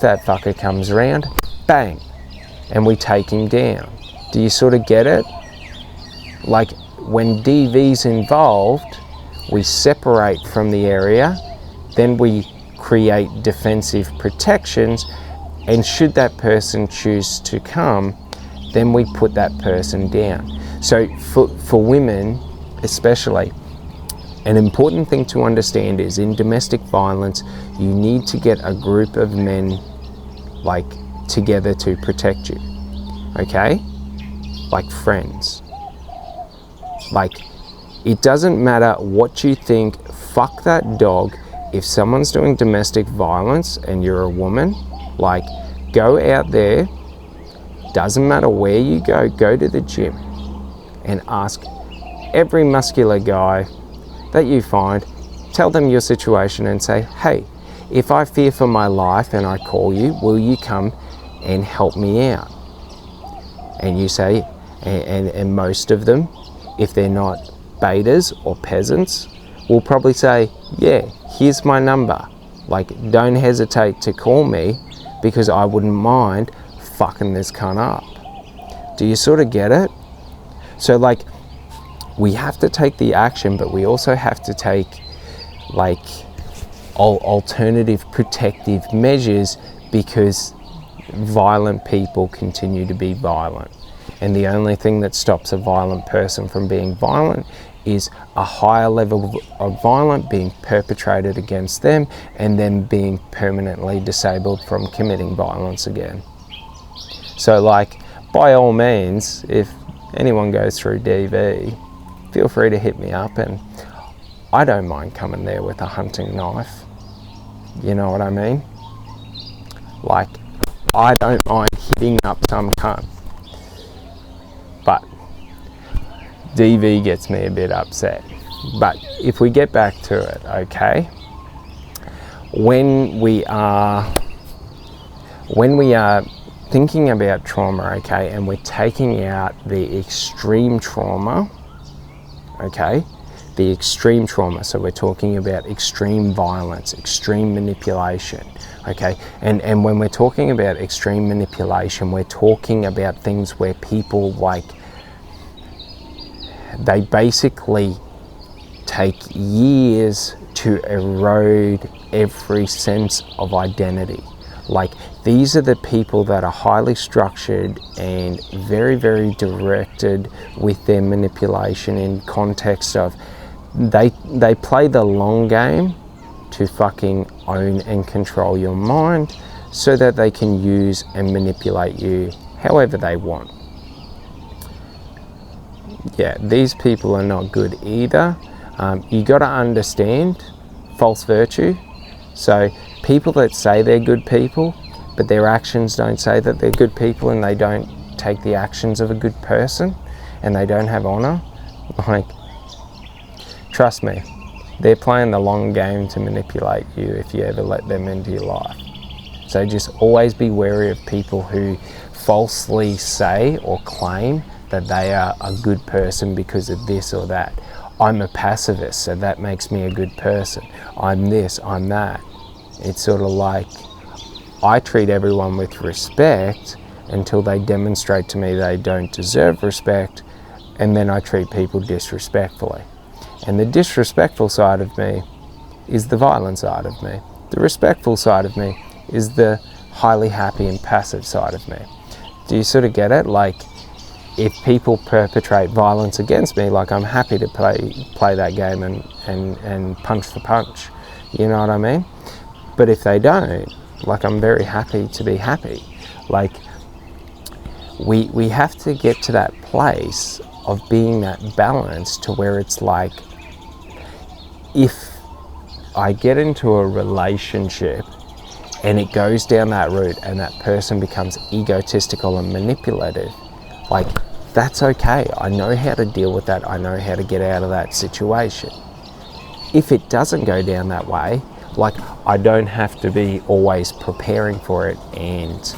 that fucker comes around, bang, and we take him down. Do you sort of get it? Like, when DV's involved, we separate from the area, then we create defensive protections, and should that person choose to come, then we put that person down. So for women especially, an important thing to understand is in domestic violence, you need to get a group of men like together to protect you, okay? Like friends. Like, it doesn't matter what you think, fuck that dog. If someone's doing domestic violence and you're a woman, like, go out there, doesn't matter where you go to the gym and ask every muscular guy that you find, tell them your situation and say, hey, if I fear for my life and I call you, will you come and help me out? And you say, and most of them, if they're not betas or peasants, will probably say, yeah, here's my number. Like, don't hesitate to call me because I wouldn't mind fucking this cunt up. Do you sort of get it? So like, we have to take the action, but we also have to take like alternative protective measures because violent people continue to be violent. And the only thing that stops a violent person from being violent is a higher level of violence being perpetrated against them and then being permanently disabled from committing violence again. So like, by all means, if anyone goes through DV, feel free to hit me up, and I don't mind coming there with a hunting knife. You know what I mean? Like, I don't mind hitting up some cunt. But DV gets me a bit upset. But if we get back to it, okay? When we are thinking about trauma, okay, and we're taking out the extreme trauma, okay, the extreme trauma, so we're talking about extreme violence, extreme manipulation, okay, and when we're talking about extreme manipulation, we're talking about things where people, like, they basically take years to erode every sense of identity. Like, these are the people that are highly structured and very, very directed with their manipulation in context of they play the long game to fucking own and control your mind so that they can use and manipulate you however they want. Yeah, these people are not good either. You got to understand false virtue. So people that say they're good people, but their actions don't say that they're good people, and they don't take the actions of a good person, and they don't have honor, like, trust me, they're playing the long game to manipulate you if you ever let them into your life. So just always be wary of people who falsely say or claim that they are a good person because of this or that. I'm a pacifist, so that makes me a good person. I'm this, I'm that. It's sort of like, I treat everyone with respect until they demonstrate to me they don't deserve respect, and then I treat people disrespectfully. And the disrespectful side of me is the violent side of me. The respectful side of me is the highly happy and passive side of me. Do you sort of get it? Like, if people perpetrate violence against me, like, I'm happy to play that game and punch for punch. You know what I mean? But if they don't, like, I'm very happy to be happy. Like, we have to get to that place of being that balance to where it's like, if I get into a relationship and it goes down that route and that person becomes egotistical and manipulative, like, that's okay. I know how to deal with that. I know how to get out of that situation. If it doesn't go down that way, like, I don't have to be always preparing for it and,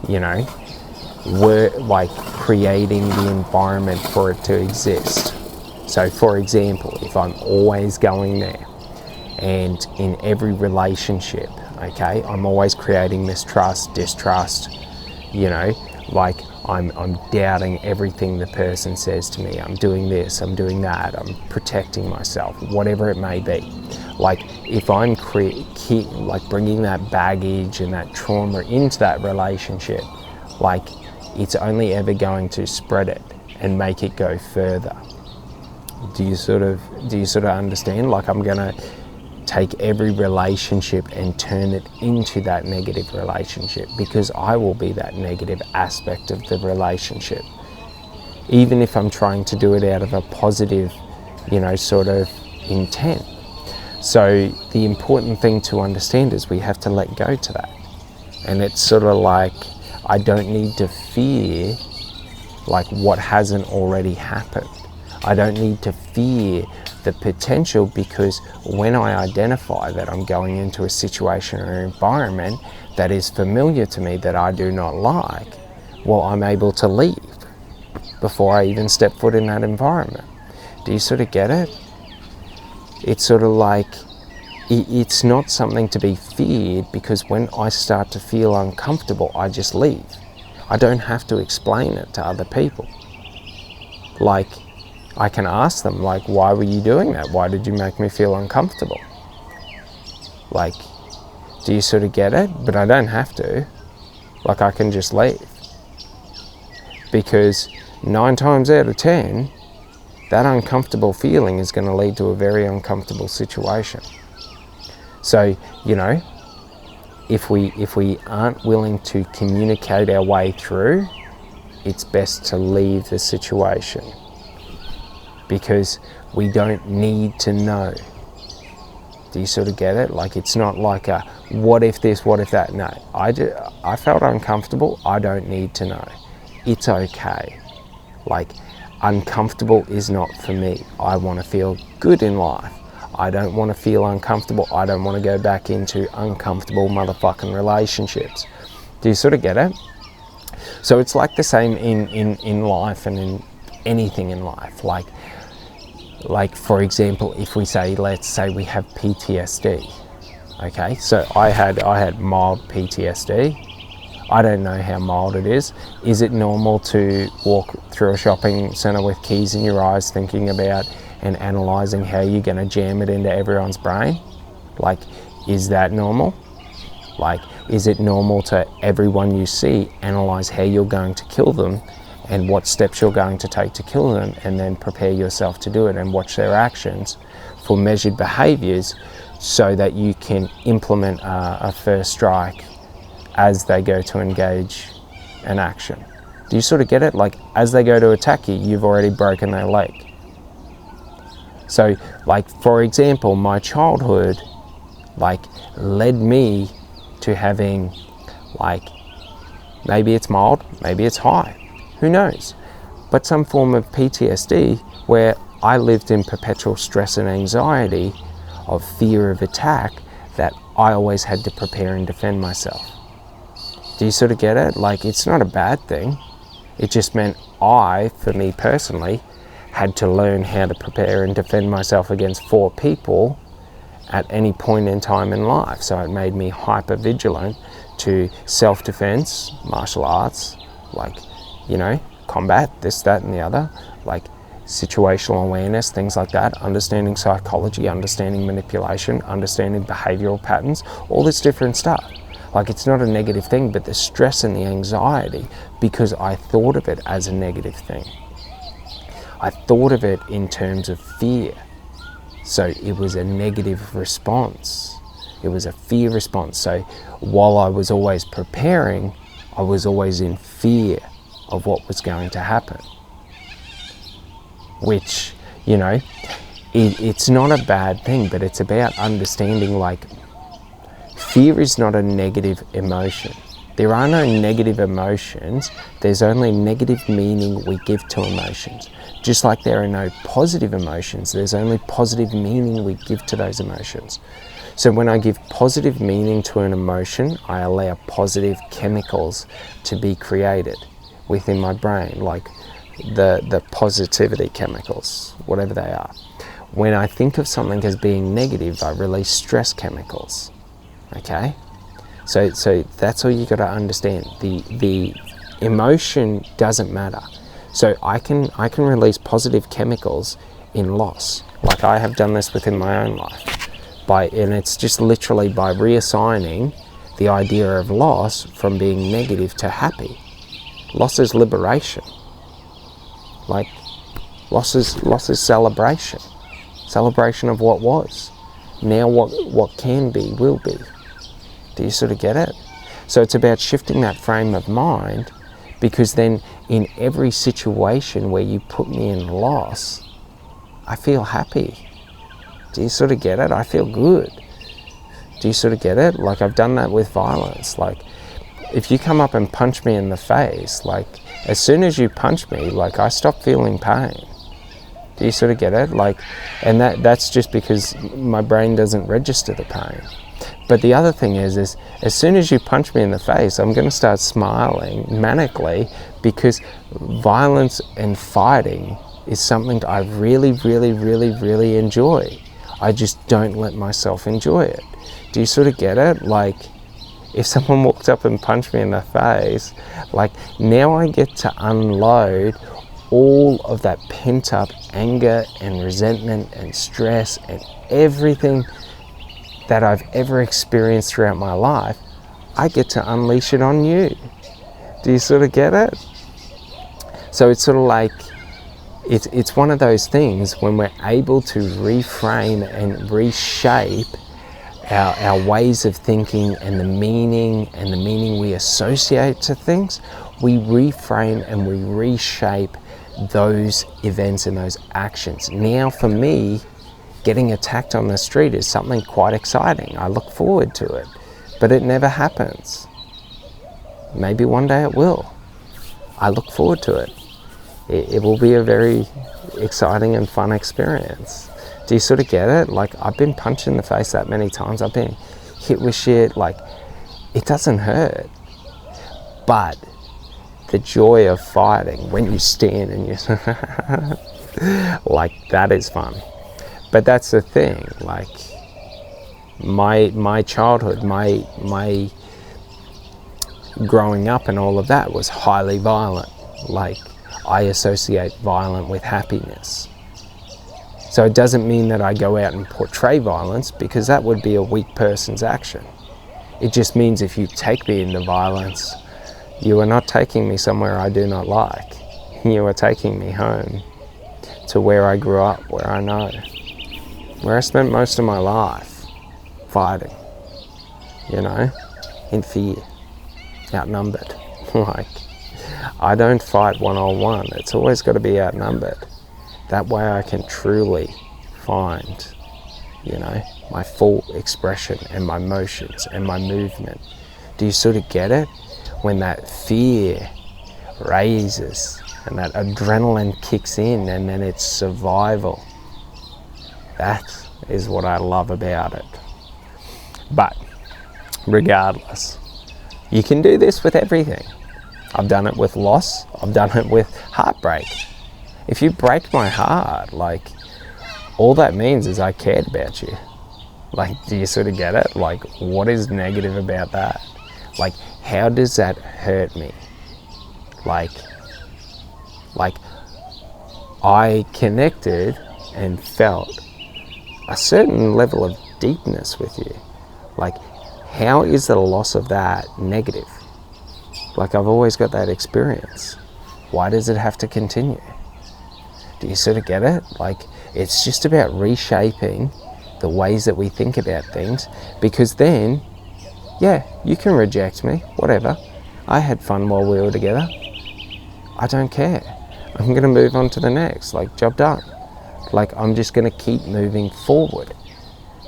you know, we're like creating the environment for it to exist. So for example, if I'm always going there and in every relationship, okay? I'm always creating mistrust, distrust, you know, like I'm doubting everything the person says to me. I'm doing this, I'm doing that, I'm protecting myself, whatever it may be. Like if I'm like bringing that baggage and that trauma into that relationship, like it's only ever going to spread it and make it go further. Do you sort of understand? Like I'm gonna take every relationship and turn it into that negative relationship, because I will be that negative aspect of the relationship, even if I'm trying to do it out of a positive, you know, sort of intent. So the important thing to understand is we have to let go to that. And it's sort of like, I don't need to fear like what hasn't already happened. I don't need to fear the potential, because when I identify that I'm going into a situation or environment that is familiar to me that I do not like, well, I'm able to leave before I even step foot in that environment. Do you sort of get it? It's sort of like, it's not something to be feared, because when I start to feel uncomfortable, I just leave. I don't have to explain it to other people. Like, I can ask them, like, why were you doing that? Why did you make me feel uncomfortable? Like, do you sort of get it? But I don't have to. Like, I can just leave. Because 9 times out of 10, that uncomfortable feeling is going to lead to a very uncomfortable situation. So, you know, if we aren't willing to communicate our way through, it's best to leave the situation, because we don't need to know. Do you sort of get it? Like, it's not like a what if this, what if that. No, I felt uncomfortable. I don't need to know. It's okay. Like, uncomfortable is not for me. I want to feel good in life. I don't want to feel uncomfortable. I don't want to go back into uncomfortable motherfucking relationships. Do you sort of get it? So it's like the same in life and in anything in life. Like for example, if we say, let's say we have PTSD. Okay, so I had mild PTSD. I don't know how mild it is. Is it normal to walk through a shopping centre with keys in your eyes, thinking about and analysing how you're going to jam it into everyone's brain? Like, is that normal? Like, is it normal to everyone you see analyse how you're going to kill them and what steps you're going to take to kill them, and then prepare yourself to do it and watch their actions for measured behaviours so that you can implement a first strike as they go to engage an action? Do you sort of get it? Like, as they go to attack you, you've already broken their leg. So, like, for example, my childhood, like, led me to having, like, maybe it's mild, maybe it's high, who knows? But some form of PTSD where I lived in perpetual stress and anxiety of fear of attack, that I always had to prepare and defend myself. Do you sort of get it? Like, it's not a bad thing. It just meant for me personally, had to learn how to prepare and defend myself against 4 people at any point in time in life. So it made me hyper vigilant to self-defense, martial arts, like, you know, combat, this, that, and the other, like situational awareness, things like that, understanding psychology, understanding manipulation, understanding behavioral patterns, all this different stuff. Like, it's not a negative thing, but the stress and the anxiety, because I thought of it as a negative thing. I thought of it in terms of fear. So it was a negative response. It was a fear response. So while I was always preparing, I was always in fear of what was going to happen. Which, you know, it's not a bad thing, but it's about understanding, like, fear is not a negative emotion. There are no negative emotions. There's only negative meaning we give to emotions. Just like there are no positive emotions, there's only positive meaning we give to those emotions. So when I give positive meaning to an emotion, I allow positive chemicals to be created within my brain, like the positivity chemicals, whatever they are. When I think of something as being negative, I release stress chemicals, okay? So that's all you got to understand. The emotion doesn't matter. So I can release positive chemicals in loss. Like I have done this within my own life. And it's just literally by reassigning the idea of loss from being negative to happy. Loss is liberation. Like loss is celebration. Celebration of what was. Now what can be will be. Do you sort of get it? So it's about shifting that frame of mind, because then in every situation where you put me in loss, I feel happy. Do you sort of get it? I feel good. Do you sort of get it? Like I've done that with violence. Like if you come up and punch me in the face, like as soon as you punch me, like I stop feeling pain. Do you sort of get it? Like, and that's just because my brain doesn't register the pain. But the other thing is as soon as you punch me in the face, I'm going to start smiling manically, because violence and fighting is something I really, really, really, really enjoy. I just don't let myself enjoy it. Do you sort of get it? Like, if someone walked up and punched me in the face, like now I get to unload all of that pent-up anger and resentment and stress and everything that I've ever experienced throughout my life. I get to unleash it on you. Do you sort of get it? So it's sort of like, it's one of those things when we're able to reframe and reshape our ways of thinking and the meaning we associate to things, we reframe and we reshape those events and those actions. Now for me, getting attacked on the street is something quite exciting. I look forward to it, but it never happens. Maybe one day it will. I look forward to it. It will be a very exciting and fun experience. Do you sort of get it? Like I've been punched in the face that many times. I've been hit with shit. Like it doesn't hurt, but the joy of fighting when you stand and you like that is fun. But that's the thing. Like my childhood, my growing up and all of that was highly violent. Like I associate violent with happiness. So it doesn't mean that I go out and portray violence, because that would be a weak person's action. It just means if you take me into violence, you are not taking me somewhere I do not like. You are taking me home to where I grew up, where I know, where I spent most of my life fighting, you know, in fear, outnumbered. Like, I don't fight one-on-one. It's always got to be outnumbered. That way I can truly find, you know, my full expression and my motions and my movement. Do you sort of get it? When that fear raises and that adrenaline kicks in, and then it's survival. That is what I love about it. But regardless, you can do this with everything. I've done it with loss. I've done it with heartbreak. If you break my heart, like, all that means is I cared about you. Like, do you sort of get it? Like, what is negative about that? Like, how does that hurt me? Like I connected and felt a certain level of deepness with you. Like, how is the loss of that negative? Like, I've always got that experience. Why does it have to continue? Do you sort of get it? Like, it's just about reshaping the ways that we think about things, because then, yeah, you can reject me, whatever. I had fun while we were together. I don't care. I'm going to move on to the next, like, job done. Like, I'm just going to keep moving forward.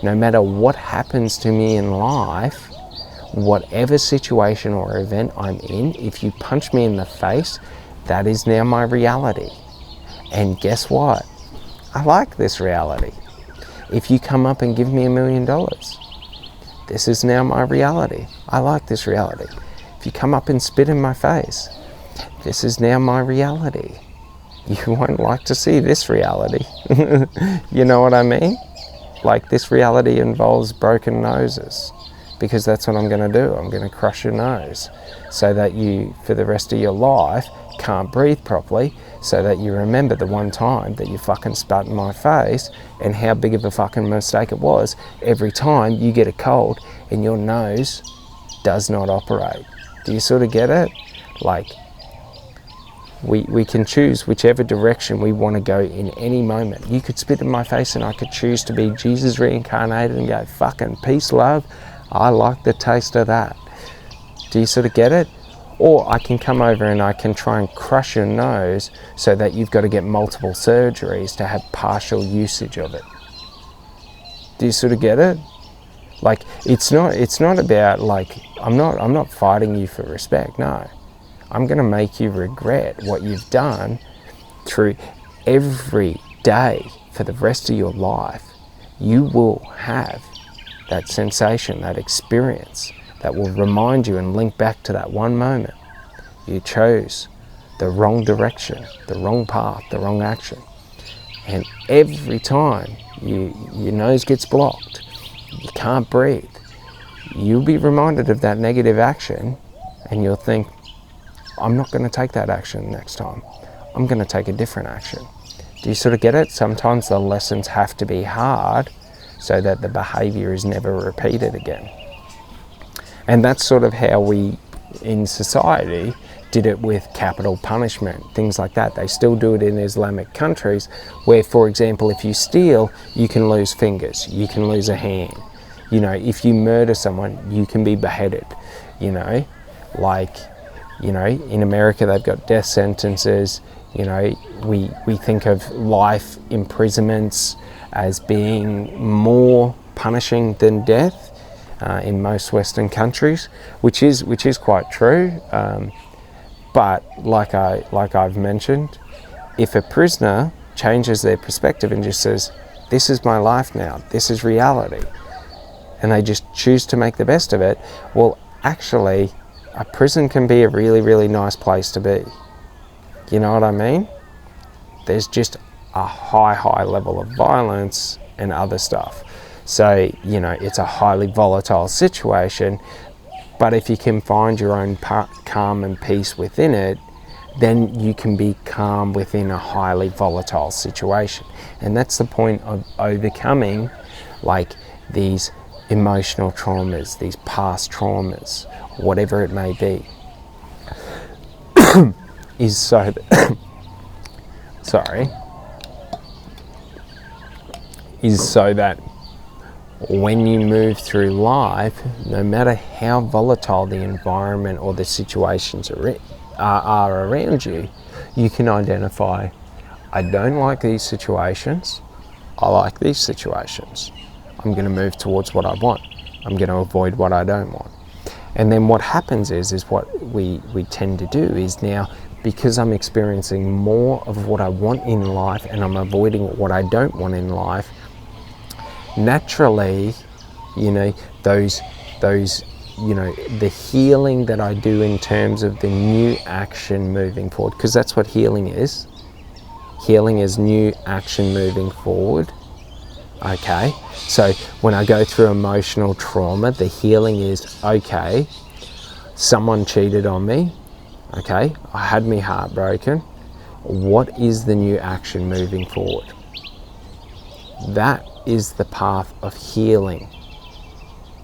No matter what happens to me in life, whatever situation or event I'm in, if you punch me in the face, that is now my reality. And guess what? I like this reality. If you come up and give me $1 million, this is now my reality. I like this reality. If you come up and spit in my face, this is now my reality. You won't like to see this reality. You know what I mean? Like, this reality involves broken noses, because that's what I'm going to do. I'm going to crush your nose so that you, for the rest of your life, can't breathe properly, so that you remember the one time that you fucking spat in my face and how big of a fucking mistake it was every time you get a cold and your nose does not operate. Do you sort of get it? Like, we can choose whichever direction we want to go in any moment. You could spit in my face and I could choose to be Jesus reincarnated and go, fucking peace, love. I like the taste of that. Do you sort of get it? Or I can come over and I can try and crush your nose so that you've got to get multiple surgeries to have partial usage of it. Do you sort of get it? Like, it's not about, like, I'm not fighting you for respect, no. I'm going to make you regret what you've done through every day for the rest of your life. You will have that sensation, that experience that will remind you and link back to that one moment. You chose the wrong direction, the wrong path, the wrong action. And every time your nose gets blocked, you can't breathe, you'll be reminded of that negative action and you'll think, I'm not going to take that action next time. I'm going to take a different action. Do you sort of get it? Sometimes the lessons have to be hard so that the behavior is never repeated again. And that's sort of how we, in society, did it with capital punishment, things like that. They still do it in Islamic countries where, for example, if you steal, you can lose fingers, you can lose a hand. You know, if you murder someone, you can be beheaded, you know, like, you know, in America they've got death sentences. You know, we think of life imprisonments as being more punishing than death in most Western countries, which is quite true. But like I've mentioned, if a prisoner changes their perspective and just says, "This is my life now. This is reality," and they just choose to make the best of it, well, actually, a prison can be a really, really nice place to be. You know what I mean? There's just a high level of violence and other stuff. So, you know, it's a highly volatile situation, but if you can find your own calm and peace within it, then you can be calm within a highly volatile situation. And that's the point of overcoming, like, these emotional traumas, these past traumas, whatever it may be, is so that is so that when you move through life, no matter how volatile the environment or the situations are around you, you can identify, I don't like these situations, I like these situations. I'm going to move towards what I want. I'm going to avoid what I don't want. And then what happens is what we tend to do is now, because I'm experiencing more of what I want in life and I'm avoiding what I don't want in life, naturally, you know, those, you know, the healing that I do in terms of the new action moving forward, because that's what healing is. Healing is new action moving forward. Okay, so when I go through emotional trauma, the healing is, okay, someone cheated on me, okay, I had my heart broken, what is the new action moving forward? That is the path of healing.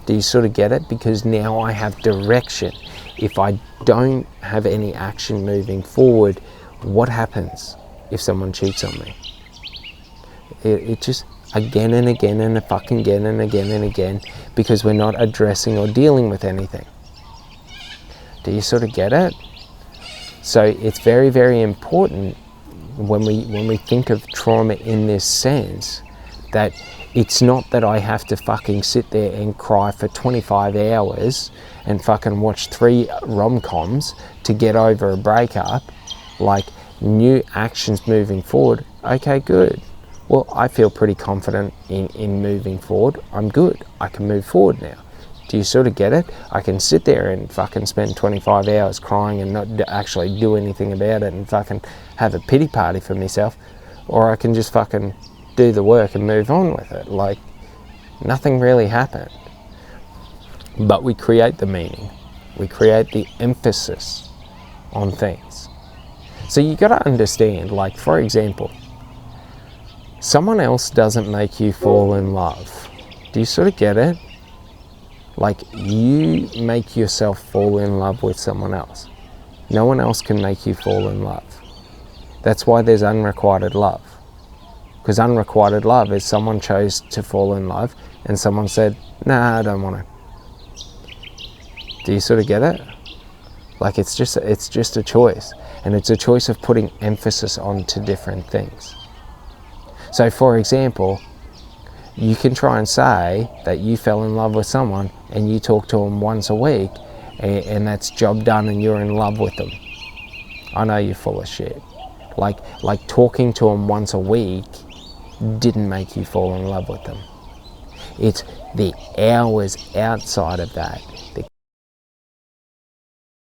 Do you sort of get it? Because now I have direction. If I don't have any action moving forward, what happens if someone cheats on me? It just, again and again and fucking again and again and again, because we're not addressing or dealing with anything. Do you sort of get it? So it's very, very important when we think of trauma in this sense, that it's not that I have to fucking sit there and cry for 25 hours and fucking watch 3 rom-coms to get over a breakup. Like, new actions moving forward, okay, good. Well, I feel pretty confident in moving forward. I'm good. I can move forward now. Do you sort of get it? I can sit there and fucking spend 25 hours crying and not actually do anything about it and fucking have a pity party for myself. Or I can just fucking do the work and move on with it. Like, nothing really happened. But we create the meaning. We create the emphasis on things. So you got to understand, like, for example, someone else doesn't make you fall in love. Do you sort of get it? Like, you make yourself fall in love with someone else. No one else can make you fall in love. That's why there's unrequited love. Because unrequited love is someone chose to fall in love and someone said, nah, I don't want to. Do you sort of get it? Like, it's just a choice. And it's a choice of putting emphasis onto different things. So, for example, you can try and say that you fell in love with someone and you talk to them once a week and that's job done and you're in love with them. I know you're full of shit. Like talking to them once a week didn't make you fall in love with them. It's the hours outside of that